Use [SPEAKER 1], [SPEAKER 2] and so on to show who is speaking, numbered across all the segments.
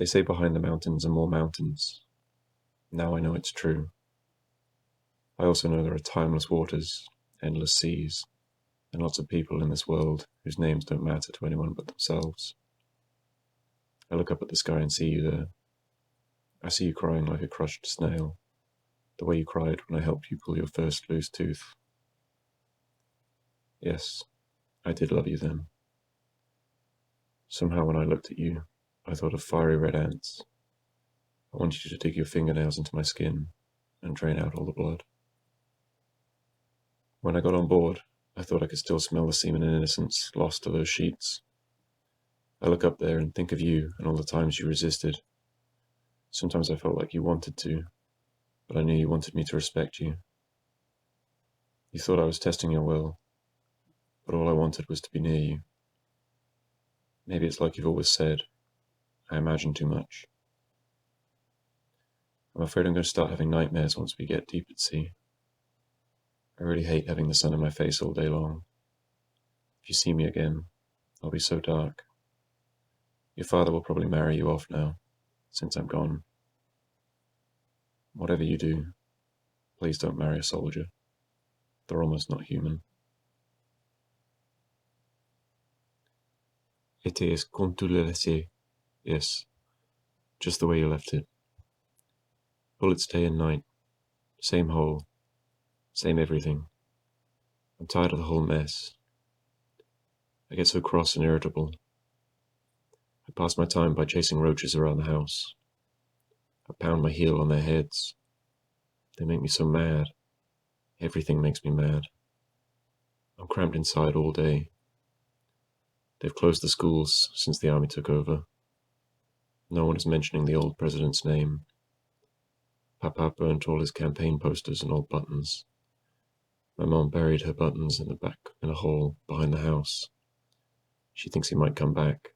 [SPEAKER 1] They say behind the mountains are more mountains. Now I know it's true. I also know there are timeless waters, endless seas, and lots of people in this world whose names don't matter to anyone but themselves. I look up at the sky and see you there. I see you crying like a crushed snail, the way you cried when I helped you pull your first loose tooth. Yes, I did love you then. Somehow when I looked at you, I thought of fiery red ants. I wanted you to dig your fingernails into my skin and drain out all the blood. When I got on board, I thought I could still smell the semen and innocence lost to those sheets. I look up there and think of you and all the times you resisted. Sometimes I felt like you wanted to, but I knew you wanted me to respect you. You thought I was testing your will, but all I wanted was to be near you. Maybe it's like you've always said, I imagine too much. I'm afraid I'm going to start having nightmares once we get deep at sea. I really hate having the sun in my face all day long. If you see me again, I'll be so dark. Your father will probably marry you off now, since I'm gone. Whatever you do, please don't marry a soldier. They're almost not human. It is comme tu l'as laissé. Yes, just the way you left it. Bullets day and night, same hole, same everything. I'm tired of the whole mess. I get so cross and irritable. I pass my time by chasing roaches around the house. I pound my heel on their heads. They make me so mad. Everything makes me mad. I'm cramped inside all day. They've closed the schools since the army took over. No one is mentioning the old president's name. Papa burnt all his campaign posters and old buttons. My mom buried her buttons in the back in a hole behind the house. She thinks he might come back.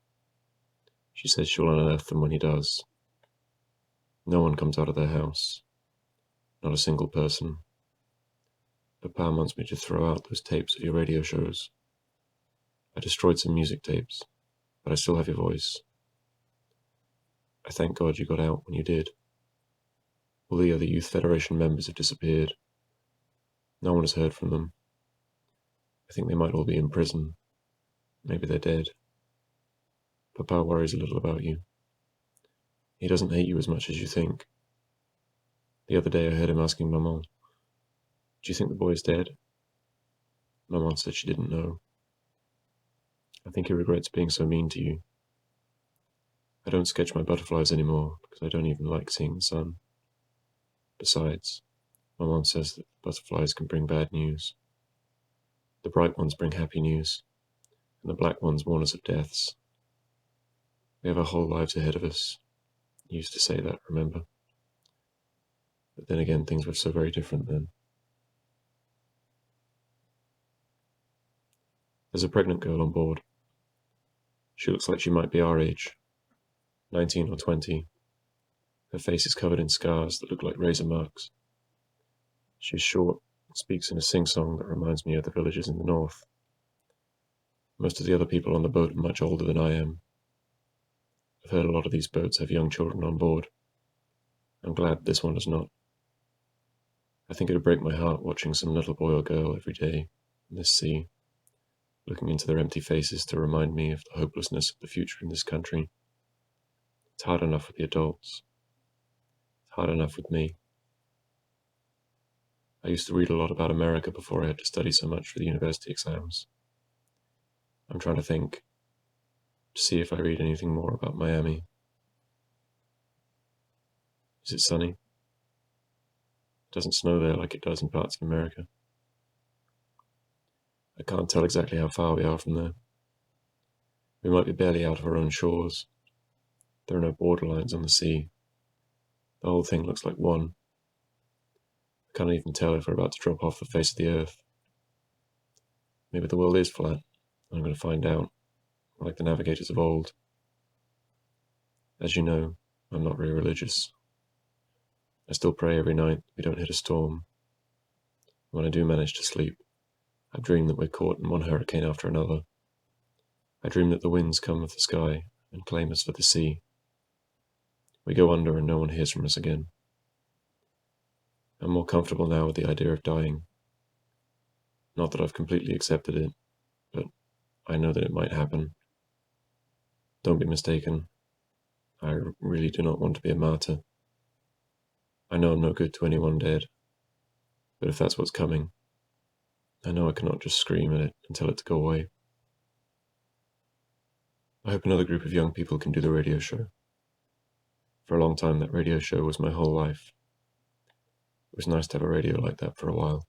[SPEAKER 1] She says she'll unearth them when he does. No one comes out of their house. Not a single person. Papa wants me to throw out those tapes of your radio shows. I destroyed some music tapes, but I still have your voice. I thank God you got out when you did. All the other Youth Federation members have disappeared. No one has heard from them. I think they might all be in prison. Maybe they're dead. Papa worries a little about you. He doesn't hate you as much as you think. The other day I heard him asking Maman, "Do you think the boy's dead?" Maman said she didn't know. I think he regrets being so mean to you. I don't sketch my butterflies anymore because I don't even like seeing the sun. Besides, Maman says that butterflies can bring bad news. The bright ones bring happy news, and the black ones warn us of deaths. We have our whole lives ahead of us. You used to say that, remember? But then again, things were so very different then. There's a pregnant girl on board. She looks like she might be our age, 19 or 20. Her face is covered in scars that look like razor marks. She's short and speaks in a sing-song that reminds me of the villages in the north. Most of the other people on the boat are much older than I am. I've heard a lot of these boats have young children on board. I'm glad this one does not. I think it would break my heart watching some little boy or girl every day in this sea, looking into their empty faces to remind me of the hopelessness of the future in this country. It's hard enough with the adults. It's hard enough with me. I used to read a lot about America before I had to study so much for the university exams. I'm trying to think, to see if I read anything more about Miami. Is it sunny? It doesn't snow there like it does in parts of America. I can't tell exactly how far we are from there. We might be barely out of our own shores. There are no borderlines on the sea. The whole thing looks like one. I can't even tell if we're about to drop off the face of the earth. Maybe the world is flat, and I'm going to find out, like the navigators of old. As you know, I'm not very religious. I still pray every night we don't hit a storm. When I do manage to sleep, I dream that we're caught in one hurricane after another. I dream that the winds come with the sky and claim us for the sea. We go under and no one hears from us again. I'm more comfortable now with the idea of dying. Not that I've completely accepted it, but I know that it might happen. Don't be mistaken. I really do not want to be a martyr. I know I'm no good to anyone dead, but if that's what's coming, I know I cannot just scream at it and tell it to go away. I hope another group of young people can do the radio show. For a long time, that radio show was my whole life. It was nice to have a radio like that for a while,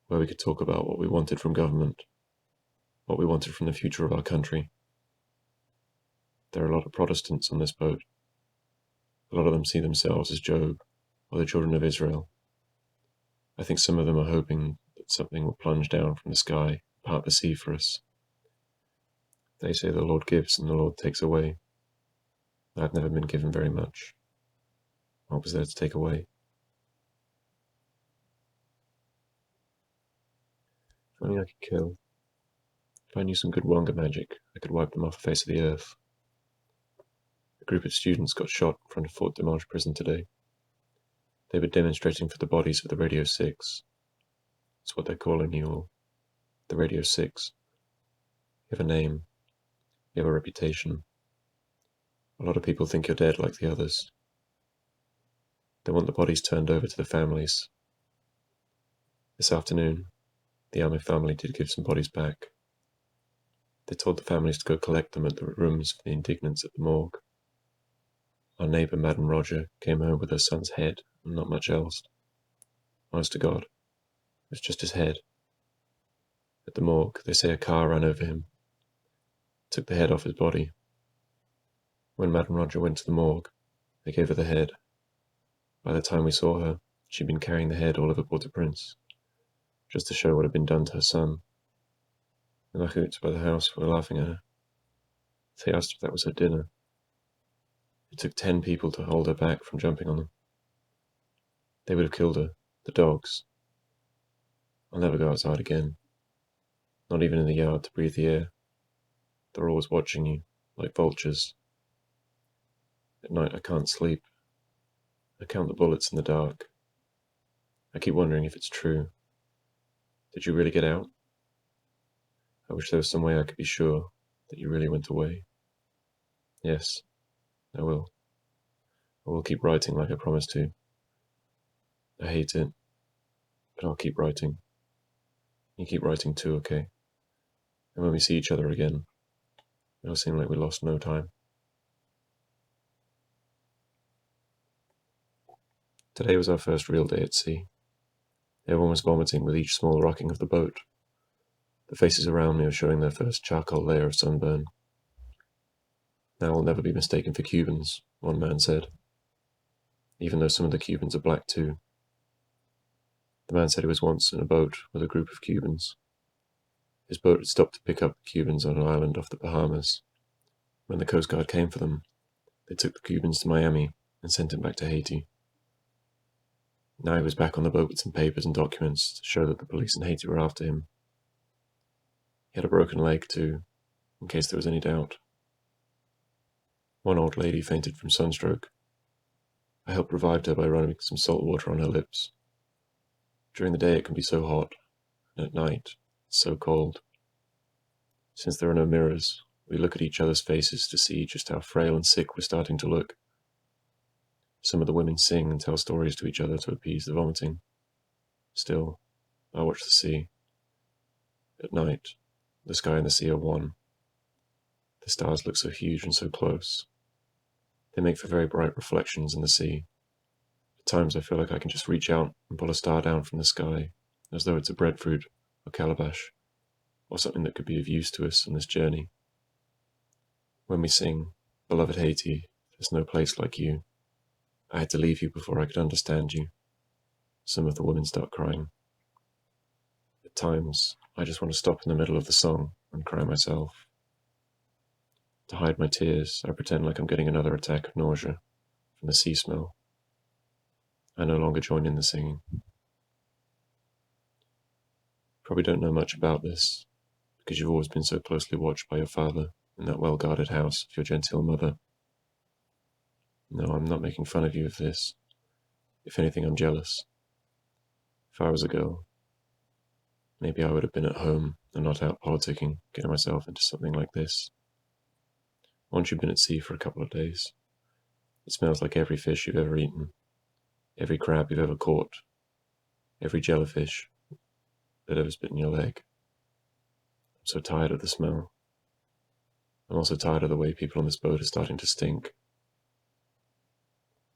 [SPEAKER 1] where we could talk about what we wanted from government, what we wanted from the future of our country. There are a lot of Protestants on this boat. A lot of them see themselves as Job or the children of Israel. I think some of them are hoping that something will plunge down from the sky and part the sea for us. They say the Lord gives and the Lord takes away. I've never been given very much. What was there to take away? If only I could kill. If I knew some good Wonga magic, I could wipe them off the face of the earth. A group of students got shot in front of Fort Demange prison today. They were demonstrating for the bodies of the Radio 6. That's what they're calling you all. The Radio 6. You have a name. You have a reputation. A lot of people think you're dead like the others. They want the bodies turned over to the families. This afternoon, the Army family did give some bodies back. They told the families to go collect them at the rooms for the indignants at the morgue. Our neighbour, Madame Roger, came home with her son's head and not much else. Honest to God, it was just his head. At the morgue, they say a car ran over him, took the head off his body. When Madame Roger went to the morgue, they gave her the head. By the time we saw her, she'd been carrying the head all over Port-au-Prince, just to show what had been done to her son. The mahouts by the house were laughing at her. They asked if that was her dinner. It took 10 people to hold her back from jumping on them. They would have killed her, the dogs. I'll never go outside again. Not even in the yard to breathe the air. They're always watching you, like vultures. At night I can't sleep. I count the bullets in the dark. I keep wondering if it's true. Did you really get out? I wish there was some way I could be sure that you really went away. Yes, I will. I will keep writing like I promised to. I hate it, but I'll keep writing. You keep writing too, okay? And when we see each other again, it'll seem like we lost no time. Today was our first real day at sea. Everyone was vomiting with each small rocking of the boat. The faces around me are showing their first charcoal layer of sunburn. Now we'll never be mistaken for Cubans, one man said, even though some of the Cubans are black too. The man said he was once in a boat with a group of Cubans. His boat had stopped to pick up the Cubans on an island off the Bahamas. When the Coast Guard came for them, they took the Cubans to Miami and sent him back to Haiti. Now he was back on the boat with some papers and documents to show that the police in Haiti were after him. He had a broken leg too, in case there was any doubt. One old lady fainted from sunstroke. I helped revive her by running some salt water on her lips. During the day it can be so hot, and at night it's so cold. Since there are no mirrors, we look at each other's faces to see just how frail and sick we're starting to look. Some of the women sing and tell stories to each other to appease the vomiting. Still, I watch the sea. At night, the sky and the sea are one. The stars look so huge and so close. They make for very bright reflections in the sea. At times I feel like I can just reach out and pull a star down from the sky, as though it's a breadfruit or calabash, or something that could be of use to us on this journey. When we sing, "Beloved Haiti, there's no place like you. I had to leave you before I could understand you," some of the women start crying. At times, I just want to stop in the middle of the song and cry myself. To hide my tears, I pretend like I'm getting another attack of nausea from the sea smell. I no longer join in the singing. Probably don't know much about this, because you've always been so closely watched by your father in that well-guarded house of your genteel mother. No, I'm not making fun of you of this. If anything, I'm jealous. If I was a girl, maybe I would have been at home and not out politicking, getting myself into something like this. Once you've been at sea for a couple of days, it smells like every fish you've ever eaten, every crab you've ever caught, every jellyfish that ever bitten your leg. I'm so tired of the smell. I'm also tired of the way people on this boat are starting to stink.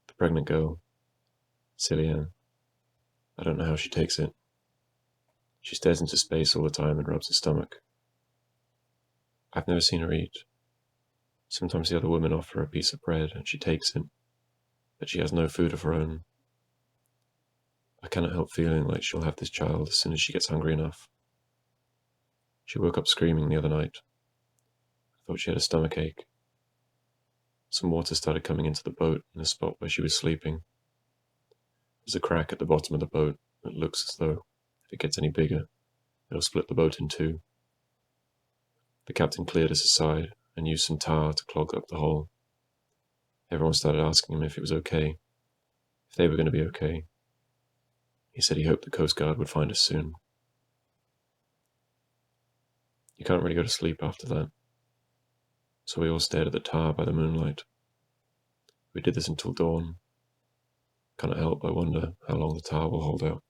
[SPEAKER 1] The pregnant girl, Cillian, I don't know how she takes it. She stares into space all the time and rubs her stomach. I've never seen her eat. Sometimes the other women offer her a piece of bread and she takes it, but she has no food of her own. I cannot help feeling like she'll have this child as soon as she gets hungry enough. She woke up screaming the other night. I thought she had a stomachache. Some water started coming into the boat in the spot where she was sleeping. There's a crack at the bottom of the boat that looks as though, if it gets any bigger, it'll split the boat in two. The captain cleared us aside and used some tar to clog up the hole. Everyone started asking him if it was okay, if they were going to be okay. He said he hoped the Coast Guard would find us soon. You can't really go to sleep after that. So we all stared at the tar by the moonlight. We did this until dawn. Cannot help but wonder how long the tar will hold out.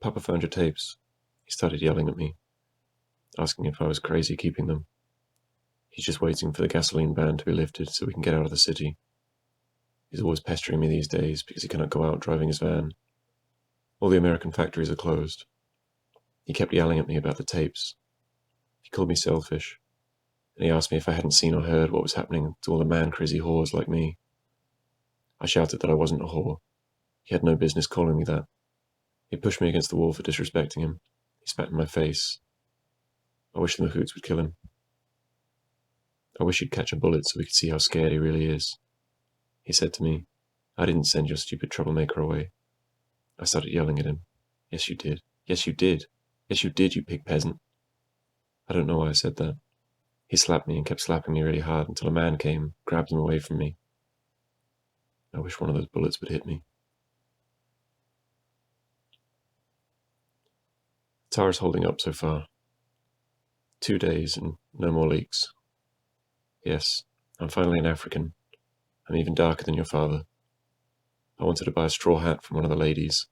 [SPEAKER 1] Papa found your tapes. He started yelling at me, asking if I was crazy keeping them. He's just waiting for the gasoline ban to be lifted so we can get out of the city. He's always pestering me these days because he cannot go out driving his van. All the American factories are closed. He kept yelling at me about the tapes. He called me selfish, and he asked me if I hadn't seen or heard what was happening to all the man-crazy whores like me. I shouted that I wasn't a whore. He had no business calling me that. He pushed me against the wall for disrespecting him. He spat in my face. I wish the mahouts would kill him. I wish he'd catch a bullet so we could see how scared he really is. He said to me, I didn't send your stupid troublemaker away. I started yelling at him. Yes, you did. Yes, you did. Yes, you did, you pig peasant. I don't know why I said that. He slapped me and kept slapping me really hard until a man came, grabbed him away from me. I wish one of those bullets would hit me. The tar is holding up so far. 2 days and no more leaks. Yes, I'm finally an African. I'm even darker than your father. I wanted to buy a straw hat from one of the ladies,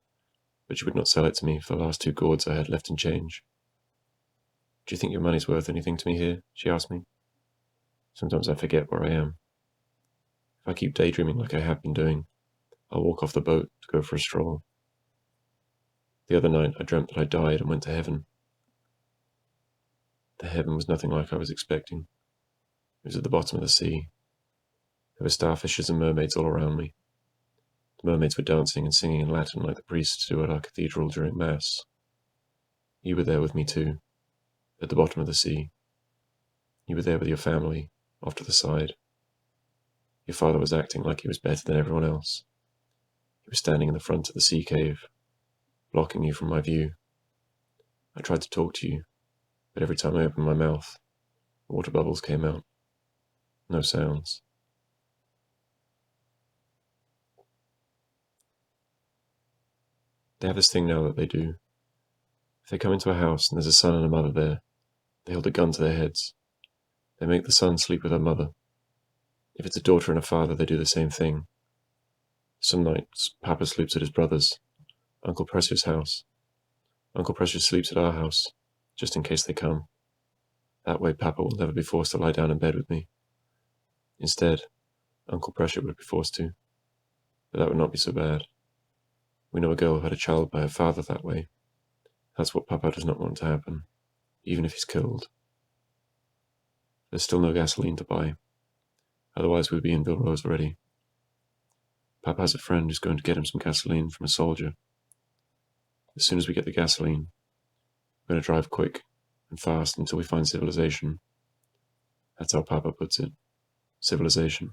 [SPEAKER 1] but she would not sell it to me for the last 2 gourds I had left in change. Do you think your money's worth anything to me here? She asked me. Sometimes I forget where I am. If I keep daydreaming like I have been doing, I'll walk off the boat to go for a stroll. The other night I dreamt that I died and went to heaven. The heaven was nothing like I was expecting. It was at the bottom of the sea. There were starfishes and mermaids all around me. The mermaids were dancing and singing in Latin like the priests do at our cathedral during Mass. You were there with me too, at the bottom of the sea. You were there with your family, off to the side. Your father was acting like he was better than everyone else. He was standing in the front of the sea cave, blocking you from my view. I tried to talk to you, but every time I opened my mouth, water bubbles came out. No sounds. They have this thing now that they do. If they come into a house and there's a son and a mother there, they hold a gun to their heads. They make the son sleep with her mother. If it's a daughter and a father, they do the same thing. Some nights, Papa sleeps at his brother's, Uncle Pressure's house. Uncle Pressure sleeps at our house, just in case they come. That way Papa will never be forced to lie down in bed with me. Instead, Uncle Pressure would be forced to. But that would not be so bad. We know a girl who had a child by her father that way. That's what Papa does not want to happen, even if he's killed. There's still no gasoline to buy. Otherwise we'd be in Vilrose already. Papa has a friend who's going to get him some gasoline from a soldier. As soon as we get the gasoline, we're going to drive quick and fast until we find civilization. That's how Papa puts it. Civilization.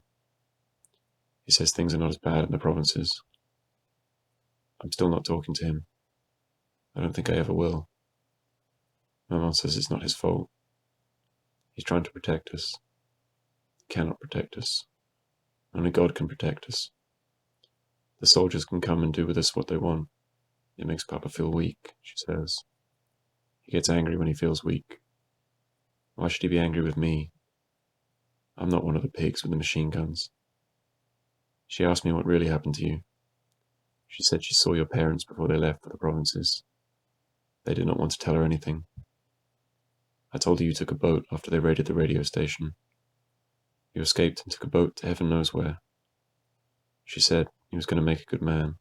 [SPEAKER 1] He says things are not as bad in the provinces. I'm still not talking to him. I don't think I ever will. My mom says it's not his fault. He's trying to protect us. He cannot protect us. Only God can protect us. The soldiers can come and do with us what they want. It makes Papa feel weak, she says. He gets angry when he feels weak. Why should he be angry with me? I'm not one of the pigs with the machine guns. She asked me what really happened to you. She said she saw your parents before they left for the provinces. They did not want to tell her anything. I told her you took a boat after they raided the radio station. You escaped and took a boat to heaven knows where. She said he was going to make a good man.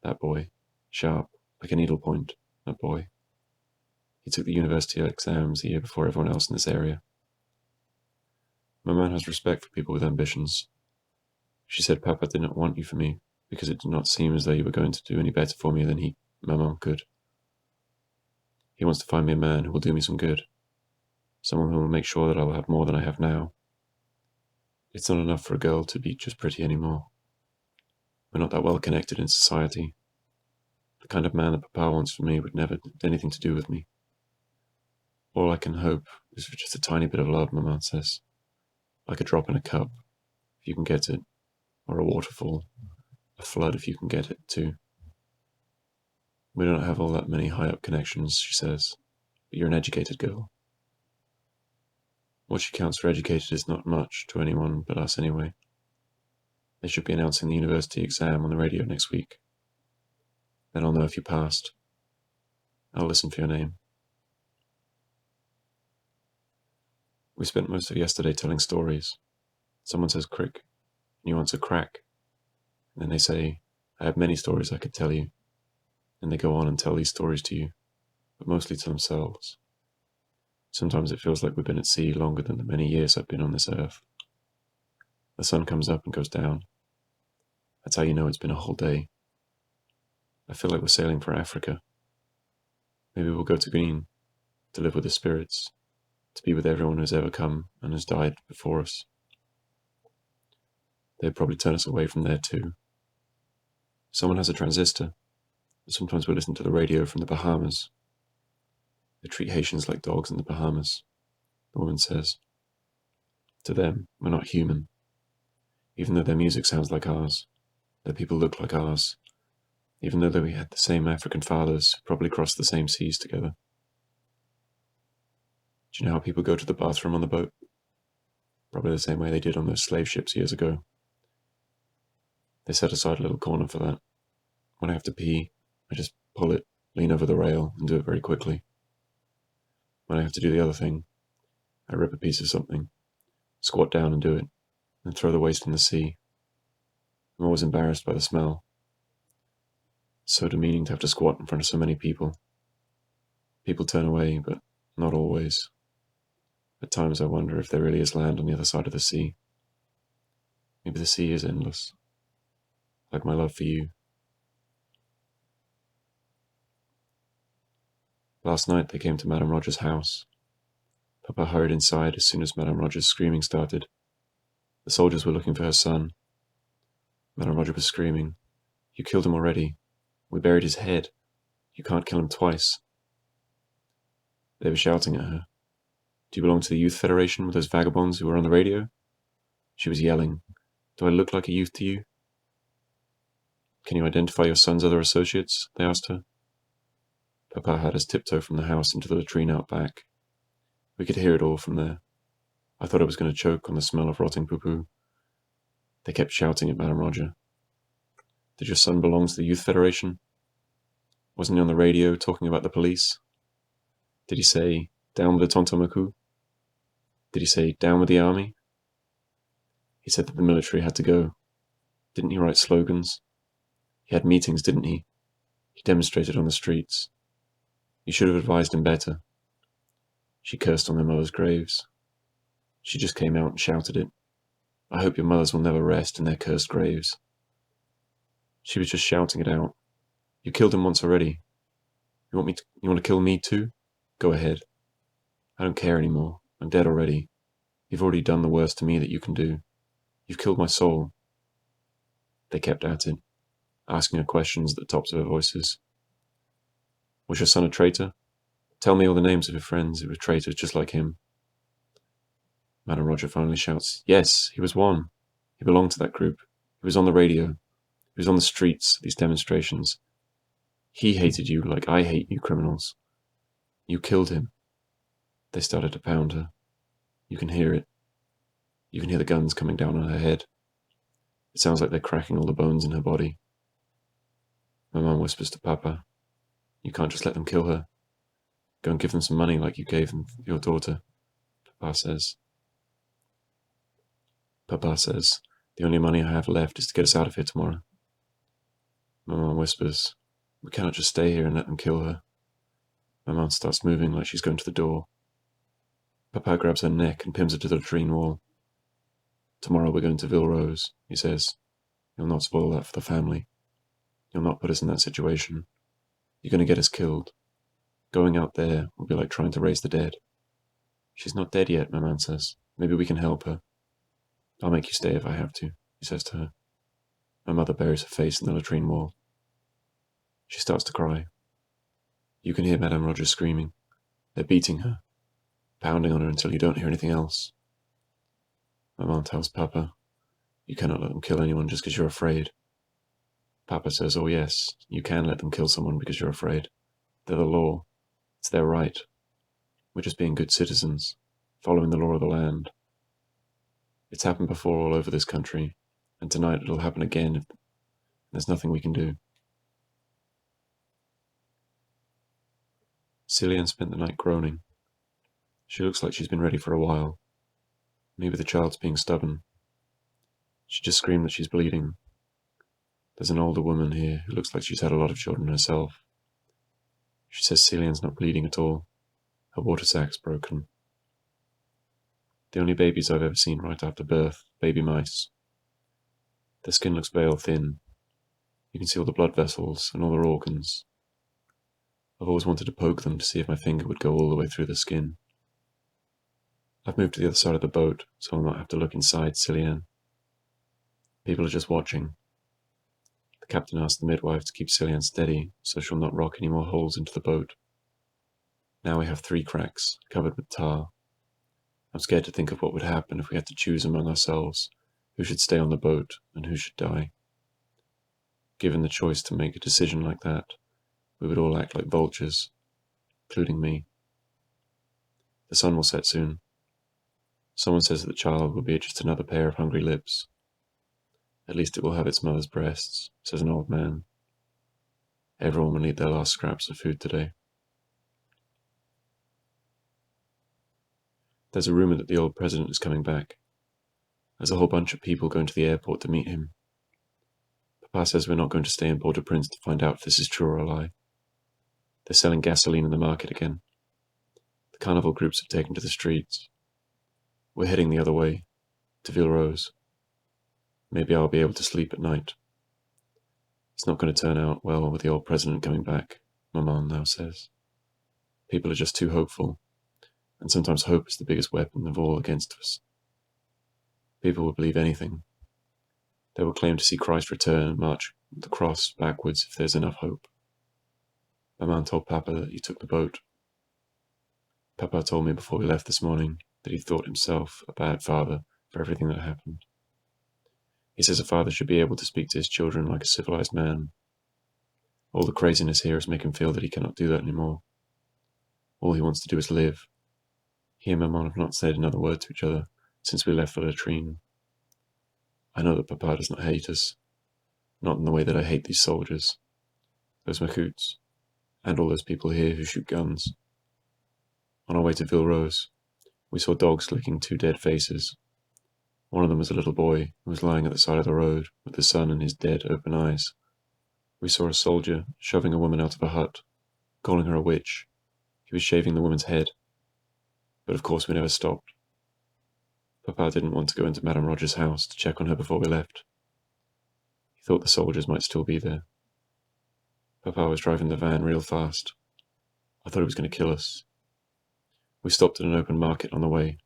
[SPEAKER 1] That boy. Sharp, like a needlepoint. That boy. He took the university exams the year before everyone else in this area. Maman has respect for people with ambitions. She said Papa did not want you for me because it did not seem as though you were going to do any better for me than Maman could. He wants to find me a man who will do me some good. Someone who will make sure that I will have more than I have now. It's not enough for a girl to be just pretty anymore. We're not that well connected in society. The kind of man that Papa wants for me would never have anything to do with me. All I can hope is for just a tiny bit of love, Maman says. Like a drop in a cup, if you can get it. Or a waterfall. A flood, if you can get it, too. We don't have all that many high-up connections, she says. But you're an educated girl. What she counts for educated is not much to anyone but us anyway. They should be announcing the university exam on the radio next week. Then I'll know if you passed. I'll listen for your name. We spent most of yesterday telling stories. Someone says Krik, and you answer Krak. And then they say, I have many stories I could tell you. And they go on and tell these stories to you, but mostly to themselves. Sometimes it feels like we've been at sea longer than the many years I've been on this earth. The sun comes up and goes down. That's how you know it's been a whole day. I feel like we're sailing for Africa. Maybe we'll go to Green, to live with the spirits, to be with everyone who's ever come and has died before us. They'd probably turn us away from there too. Someone has a transistor, but sometimes we listen to the radio from the Bahamas. They treat Haitians like dogs in the Bahamas, the woman says. To them, we're not human. Even though their music sounds like ours, their people look like ours, even though we had the same African fathers who probably crossed the same seas together. Do you know how people go to the bathroom on the boat? Probably the same way they did on those slave ships years ago. They set aside a little corner for that. When I have to pee, I just pull it, lean over the rail, and do it very quickly. When I have to do the other thing, I rip a piece of something, squat down and do it, and throw the waste in the sea. I'm always embarrassed by the smell. It's so demeaning to have to squat in front of so many people. People turn away, but not always. At times I wonder if there really is land on the other side of the sea. Maybe the sea is endless, like my love for you. Last night they came to Madame Roger's house. Papa hurried inside as soon as Madame Roger's screaming started. The soldiers were looking for her son. Madame Roger was screaming, You killed him already. We buried his head. You can't kill him twice. They were shouting at her. Do you belong to the Youth Federation with those vagabonds who were on the radio? She was yelling. Do I look like a youth to you? Can you identify your son's other associates? They asked her. Papa had us tiptoe from the house into the latrine out back. We could hear it all from there. I thought I was going to choke on the smell of rotting poo-poo. They kept shouting at Madame Roger. Did your son belong to the Youth Federation? Wasn't he on the radio talking about the police? Did he say, down with the Tontomaku? Did he say, down with the army? He said that the military had to go. Didn't he write slogans? He had meetings, didn't he? He demonstrated on the streets. You should have advised him better. She cursed on their mothers' graves. She just came out and shouted it. I hope your mothers will never rest in their cursed graves. She was just shouting it out. You killed him once already. You want to kill me too? Go ahead. I don't care anymore. I'm dead already. You've already done the worst to me that you can do. You've killed my soul. They kept at it, asking her questions at the tops of their voices. Was your son a traitor? Tell me all the names of your friends who were traitors just like him. Madame Roger finally shouts. Yes, he was one. He belonged to that group. He was on the radio. He was on the streets at these demonstrations. He hated you like I hate you criminals. You killed him. They started to pound her. You can hear it. You can hear the guns coming down on her head. It sounds like they're cracking all the bones in her body. Maman whispers to Papa, you can't just let them kill her. Go and give them some money like you gave them your daughter. Papa says, the only money I have left is to get us out of here tomorrow. Maman whispers, we cannot just stay here and let them kill her. Maman starts moving like she's going to the door. Papa grabs her neck and pins her to the latrine wall. Tomorrow we're going to Villerose, he says. You'll not spoil that for the family. You'll not put us in that situation. You're going to get us killed. Going out there will be like trying to raise the dead. She's not dead yet, Maman says. Maybe we can help her. I'll make you stay if I have to, he says to her. My mother buries her face in the latrine wall. She starts to cry. You can hear Madame Roger screaming. They're beating her, pounding on her until you don't hear anything else. Maman tells Papa, you cannot let them kill anyone just because you're afraid. Papa says, oh yes, you can let them kill someone because you're afraid. They're the law. It's their right. We're just being good citizens, following the law of the land. It's happened before all over this country, and tonight it'll happen again if there's nothing we can do. Cillian spent the night groaning. She looks like she's been ready for a while. Maybe the child's being stubborn. She just screamed that she's bleeding. There's an older woman here who looks like she's had a lot of children herself. She says Cillian's not bleeding at all. Her water sack's broken. The only babies I've ever seen right after birth, baby mice. Their skin looks pale thin. You can see all the blood vessels and all their organs. I've always wanted to poke them to see if my finger would go all the way through the skin. I've moved to the other side of the boat, so I'll not have to look inside Cillian. People are just watching. The captain asked the midwife to keep Cillian steady, so she'll not rock any more holes into the boat. Now we have 3 cracks, covered with tar. I'm scared to think of what would happen if we had to choose among ourselves who should stay on the boat and who should die. Given the choice to make a decision like that, we would all act like vultures, including me. The sun will set soon. Someone says that the child will be just another pair of hungry lips. At least it will have its mother's breasts, says an old man. Everyone will need their last scraps of food today. There's a rumor that the old president is coming back. There's a whole bunch of people going to the airport to meet him. Papa says we're not going to stay in Port-au-Prince to find out if this is true or a lie. They're selling gasoline in the market again. The carnival groups have taken to the streets. We're heading the other way, to Villerose. Maybe I'll be able to sleep at night. It's not going to turn out well with the old president coming back, Maman now says. People are just too hopeful, and sometimes hope is the biggest weapon of all against us. People will believe anything. They will claim to see Christ return and march the cross backwards if there's enough hope. Maman told Papa that he took the boat. Papa told me before we left this morning that he thought himself a bad father for everything that happened. He says a father should be able to speak to his children like a civilized man. All the craziness here has made him feel that he cannot do that anymore. All he wants to do is live. He and Maman have not said another word to each other since we left the latrine. I know that Papa does not hate us, not in the way that I hate these soldiers, those mahouts, and all those people here who shoot guns. On our way to Villerose, we saw dogs licking 2 dead faces. One of them was a little boy who was lying at the side of the road with the sun in his dead, open eyes. We saw a soldier shoving a woman out of a hut, calling her a witch. He was shaving the woman's head. But of course we never stopped. Papa didn't want to go into Madame Roger's house to check on her before we left. He thought the soldiers might still be there. Papa was driving the van real fast. I thought he was going to kill us. We stopped at an open market on the way.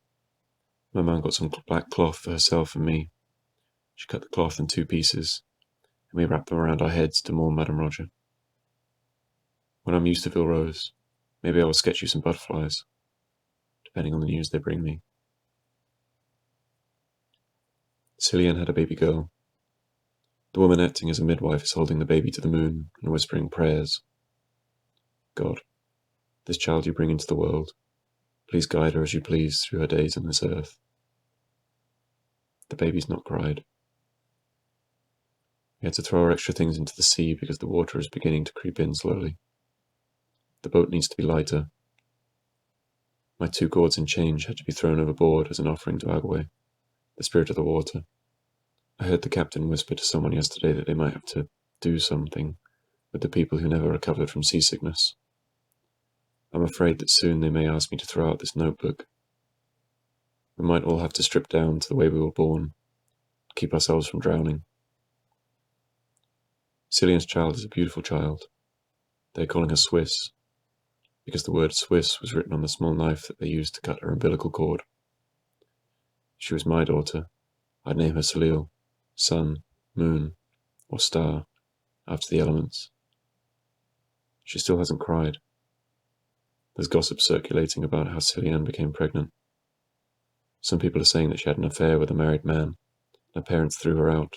[SPEAKER 1] Maman got some black cloth for herself and me. She cut the cloth in 2 pieces, and we wrapped them around our heads to mourn Madame Roger. When I'm used to Villerose, maybe I will sketch you some butterflies, depending on the news they bring me. Cillian had a baby girl. The woman acting as a midwife is holding the baby to the moon and whispering prayers. God, this child you bring into the world, please guide her as you please through her days on this earth. The baby's not cried. We had to throw our extra things into the sea because the water is beginning to creep in slowly. The boat needs to be lighter. My 2 gourds in change had to be thrown overboard as an offering to Agwe, the spirit of the water. I heard the captain whisper to someone yesterday that they might have to do something with the people who never recovered from seasickness. I'm afraid that soon they may ask me to throw out this notebook. We might all have to strip down to the way we were born, to keep ourselves from drowning. Cillian's child is a beautiful child. They're calling her Swiss, because the word Swiss was written on the small knife that they used to cut her umbilical cord. If she was my daughter, I'd name her Salil, sun, moon, or star, after the elements. She still hasn't cried. There's gossip circulating about how Cillian became pregnant. Some people are saying that she had an affair with a married man, and her parents threw her out.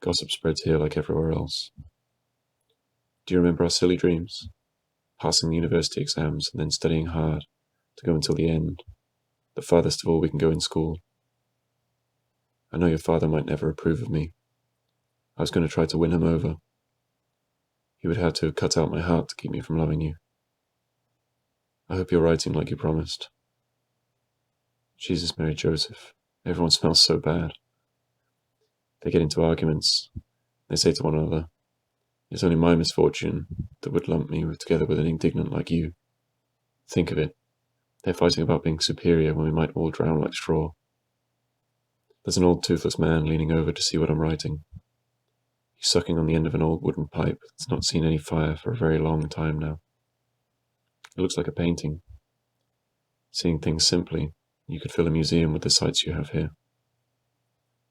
[SPEAKER 1] Gossip spreads here like everywhere else. Do you remember our silly dreams? Passing the university exams and then studying hard to go until the end, the farthest of all we can go in school. I know your father might never approve of me. I was going to try to win him over. He would have to have cut out my heart to keep me from loving you. I hope you're writing like you promised. Jesus, Mary, Joseph, everyone smells so bad. They get into arguments. They say to one another, it's only my misfortune that would lump me together with an indignant like you. Think of it. They're fighting about being superior when we might all drown like straw. There's an old toothless man leaning over to see what I'm writing. He's sucking on the end of an old wooden pipe that's not seen any fire for a very long time now. It looks like a painting. Seeing things simply, you could fill a museum with the sights you have here.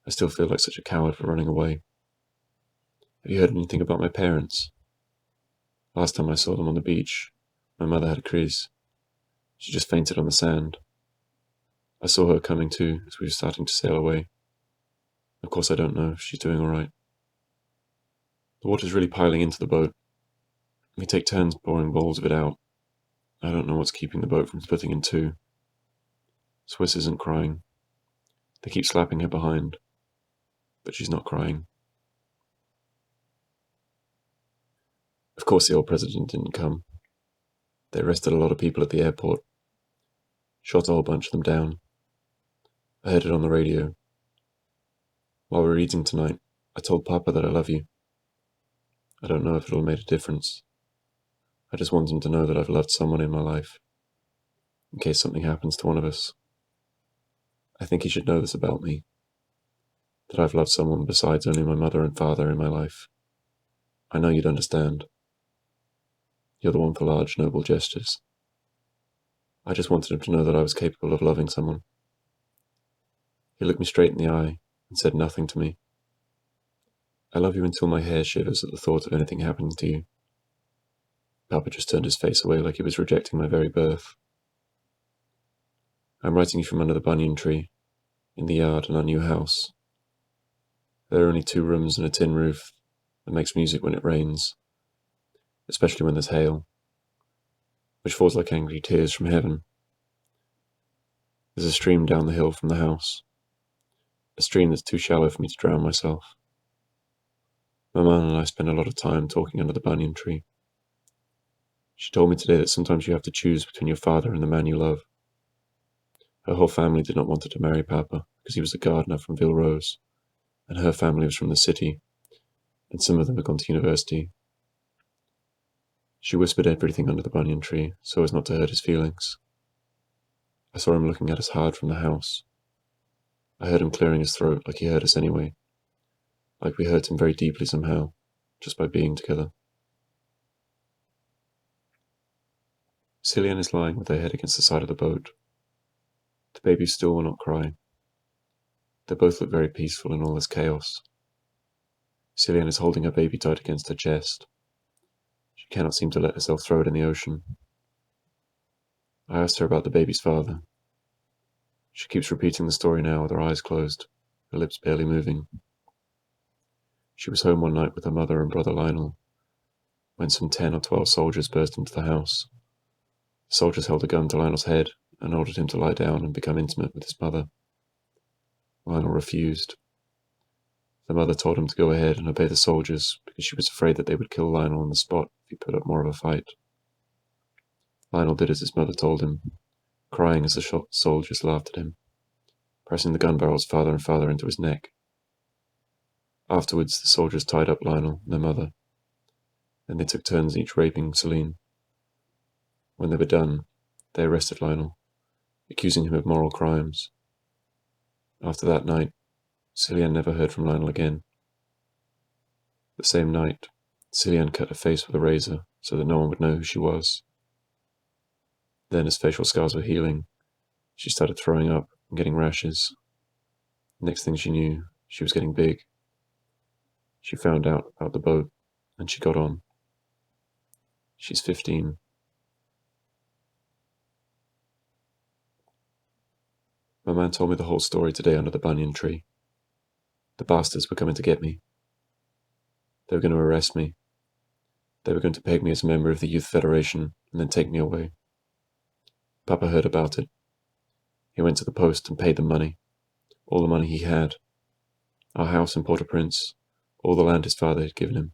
[SPEAKER 1] I still feel like such a coward for running away. Have you heard anything about my parents? Last time I saw them on the beach, my mother had a crise. She just fainted on the sand. I saw her coming to as we were starting to sail away. Of course I don't know if she's doing all right. The water's really piling into the boat. We take turns pouring bowls of it out. I don't know what's keeping the boat from splitting in 2. Swiss isn't crying. They keep slapping her behind, but she's not crying. Of course the old president didn't come. They arrested a lot of people at the airport. Shot a whole bunch of them down. I heard it on the radio. While we were eating tonight, I told Papa that I love you. I don't know if it'll make a difference. I just want him to know that I've loved someone in my life, in case something happens to one of us. I think he should know this about me, that I've loved someone besides only my mother and father in my life. I know you'd understand. You're the one for large, noble gestures. I just wanted him to know that I was capable of loving someone. He looked me straight in the eye and said nothing to me. I love you until my hair shivers at the thought of anything happening to you. Papa just turned his face away like he was rejecting my very birth. I'm writing you from under the banyan tree, in the yard in our new house. There are only 2 rooms and a tin roof that makes music when it rains, especially when there's hail, which falls like angry tears from heaven. There's a stream down the hill from the house, a stream that's too shallow for me to drown myself. My mum and I spend a lot of time talking under the banyan tree. She told me today that sometimes you have to choose between your father and the man you love. Her whole family did not want her to marry Papa because he was a gardener from Villerose, and her family was from the city, and some of them had gone to university. She whispered everything under the banyan tree so as not to hurt his feelings. I saw him looking at us hard from the house. I heard him clearing his throat like he heard us anyway, like we hurt him very deeply somehow, just by being together. Cillian is lying with their head against the side of the boat. The baby still will not cry. They both look very peaceful in all this chaos. Cillian is holding her baby tight against her chest. She cannot seem to let herself throw it in the ocean. I asked her about the baby's father. She keeps repeating the story now with her eyes closed. her lips barely moving. She was home one night with her mother and brother Lionel, when some 10 or 12 soldiers burst into the house. The soldiers held a gun to Lionel's head and ordered him to lie down and become intimate with his mother. Lionel refused. The mother told him to go ahead and obey the soldiers because she was afraid that they would kill Lionel on the spot if he put up more of a fight. Lionel did as his mother told him, crying as the soldiers laughed at him, pressing the gun barrels farther and farther into his neck. Afterwards, the soldiers tied up Lionel and their mother, and they took turns each raping Celine. When they were done, they arrested Lionel, accusing him of moral crimes. After that night, Cillian never heard from Lionel again. The same night, Cillian cut her face with a razor so that no one would know who she was. Then, as facial scars were healing, she started throwing up and getting rashes. Next thing she knew, she was getting big. She found out about the boat, and she got on. She's 15. My man told me the whole story today under the banyan tree. The bastards were coming to get me. They were going to arrest me. They were going to peg me as a member of the Youth Federation and then take me away. Papa heard about it. He went to the post and paid them money. All the money he had. Our house in Port-au-Prince, all the land his father had given him.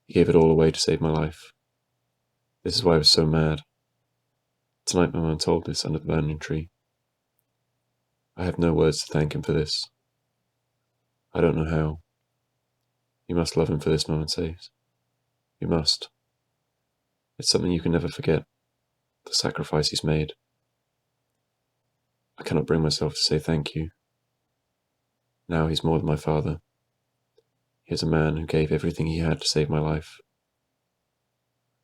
[SPEAKER 1] He gave it all away to save my life. This is why I was so mad. Tonight my man told this under the banyan tree. I have no words to thank him for this. I don't know how. You must love him for this, Mama says. You must. It's something you can never forget, the sacrifice he's made. I cannot bring myself to say thank you. Now he's more than my father. He is a man who gave everything he had to save my life.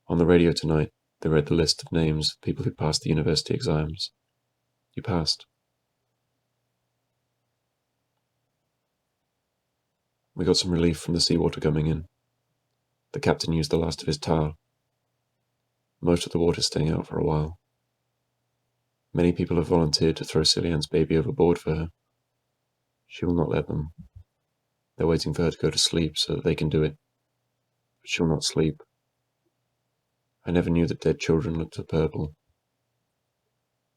[SPEAKER 1] On the radio tonight, they read the list of names of people who passed the university exams. You passed. We got some relief from the seawater coming in. The captain used the last of his tar. Most of the water's staying out for a while. Many people have volunteered to throw Cillian's baby overboard for her. She will not let them. They're waiting for her to go to sleep so that they can do it. But she'll not sleep. I never knew that dead children looked so purple.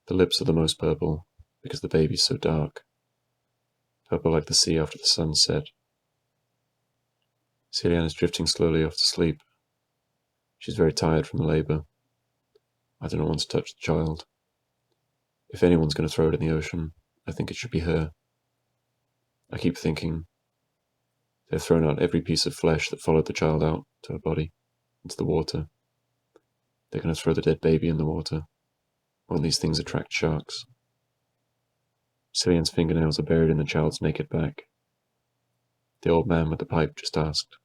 [SPEAKER 1] The lips are the most purple because the baby's so dark. Purple like the sea after the sun set. Cillian is drifting slowly off to sleep. She's very tired from the labour. I do not want to touch the child. If anyone's going to throw it in the ocean, I think it should be her. I keep thinking, they've thrown out every piece of flesh that followed the child out to her body, into the water. They're going to throw the dead baby in the water. Won't these things attract sharks? Cillian's fingernails are buried in the child's naked back. The old man with the pipe just asked,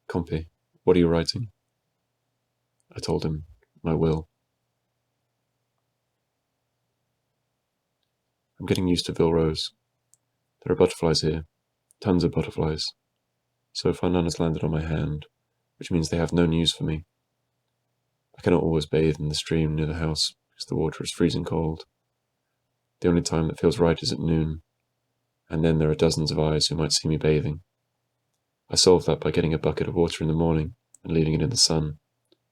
[SPEAKER 1] Compy, what are you writing? I told him, my will. I'm getting used to Vilrose. There are butterflies here, tons of butterflies. So far none has landed on my hand, which means they have no news for me. I cannot always bathe in the stream near the house because the water is freezing cold. The only time that feels right is at noon, and then there are dozens of eyes who might see me bathing. I solve that by getting a bucket of water in the morning and leaving it in the sun,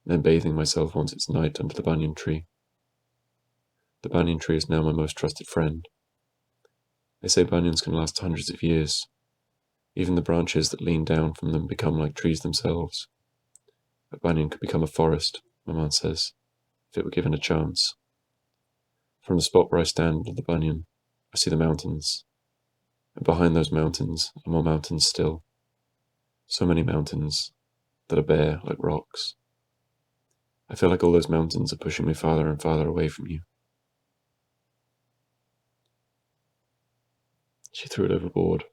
[SPEAKER 1] and then bathing myself once it's night under the banyan tree. The banyan tree is now my most trusted friend. They say banyans can last hundreds of years. Even the branches that lean down from them become like trees themselves. A banyan could become a forest, my man says, if it were given a chance. From the spot where I stand under the banyan, I see the mountains. And behind those mountains are more mountains still. So many mountains that are bare like rocks. I feel like all those mountains are pushing me farther and farther away from you. She threw it overboard.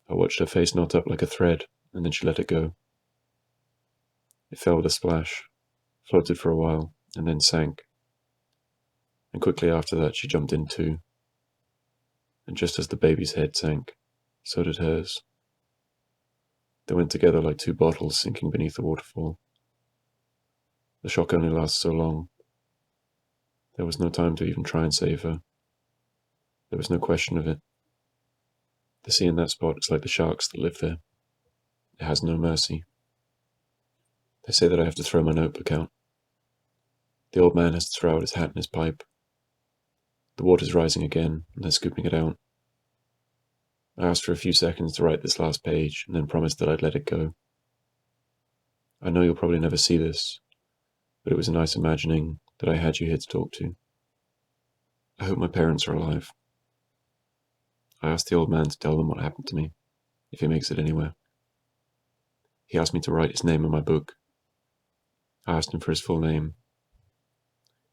[SPEAKER 1] I watched her face knot up like a thread, and then she let it go. It fell with a splash, floated for a while, and then sank. And quickly after that she jumped in too. And just as the baby's head sank, so did hers. They went together like two bottles sinking beneath the waterfall. The shock only lasts so long. There was no time to even try and save her. There was no question of it. The sea in that spot is like the sharks that live there. It has no mercy. They say that I have to throw my notebook out. The old man has to throw out his hat and his pipe. The water's rising again, and they're scooping it out. I asked for a few seconds to write this last page, and then promised that I'd let it go. I know you'll probably never see this, but it was a nice imagining that I had you here to talk to. I hope my parents are alive. I asked the old man to tell them what happened to me, if he makes it anywhere. He asked me to write his name on my book. I asked him for his full name.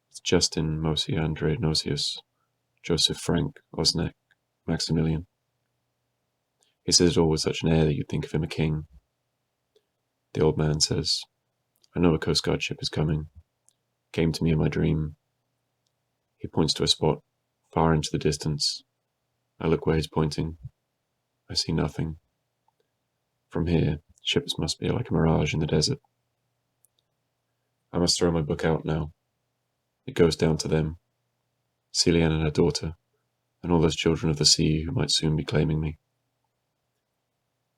[SPEAKER 1] It's Justin Mosi Andre Nosius, Joseph Frank Osnek Maximilian. He says it all with such an air that you'd think of him a king. The old man says, I know a Coast Guard ship is coming. Came to me in my dream. He points to a spot far into the distance. I look where he's pointing. I see nothing. From here, ships must be like a mirage in the desert. I must throw my book out now. It goes down to them. Celianne and her daughter, and all those children of the sea who might soon be claiming me.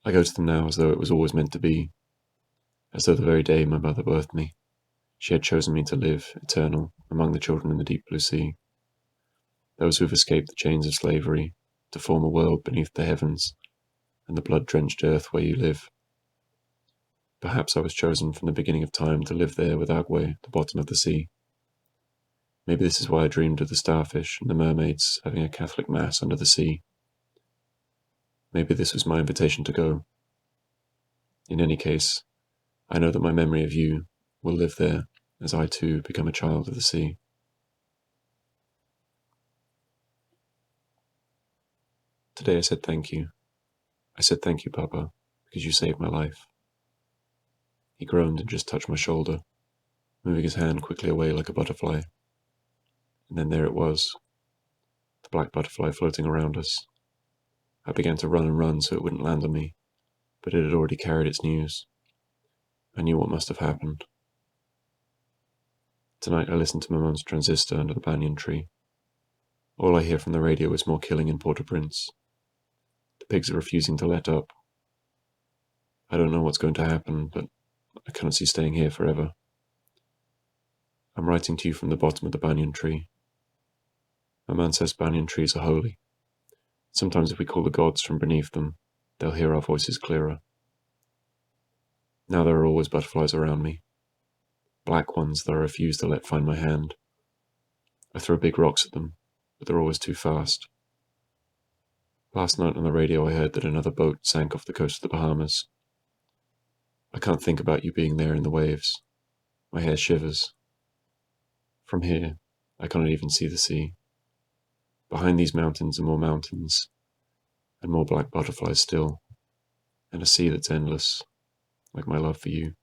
[SPEAKER 1] I go to them now as though it was always meant to be, as though the very day my mother birthed me, she had chosen me to live, eternal, among the children in the deep blue sea. Those who have escaped the chains of slavery, to form a world beneath the heavens, and the blood-drenched earth where you live. Perhaps I was chosen from the beginning of time to live there with Agwe at the bottom of the sea. Maybe this is why I dreamed of the starfish and the mermaids having a Catholic mass under the sea. Maybe this was my invitation to go. In any case, I know that my memory of you will live there as I too become a child of the sea. Today I said thank you. I said thank you, Papa, because you saved my life. He groaned and just touched my shoulder, moving his hand quickly away like a butterfly. And then there it was, the black butterfly floating around us. I began to run and run so it wouldn't land on me, but it had already carried its news. I knew what must have happened. Tonight I listened to my mum's transistor under the banyan tree. All I hear from the radio is more killing in Port-au-Prince. The pigs are refusing to let up. I don't know what's going to happen, but I cannot see staying here forever. I'm writing to you from the bottom of the banyan tree. My man says banyan trees are holy. Sometimes if we call the gods from beneath them, they'll hear our voices clearer. Now there are always butterflies around me. Black ones that I refuse to let find my hand. I throw big rocks at them, but they're always too fast. Last night on the radio I heard that another boat sank off the coast of the Bahamas. I can't think about you being there in the waves. My hair shivers. From here, I cannot even see the sea. Behind these mountains are more mountains, and more black butterflies still, and a sea that's endless, like my love for you.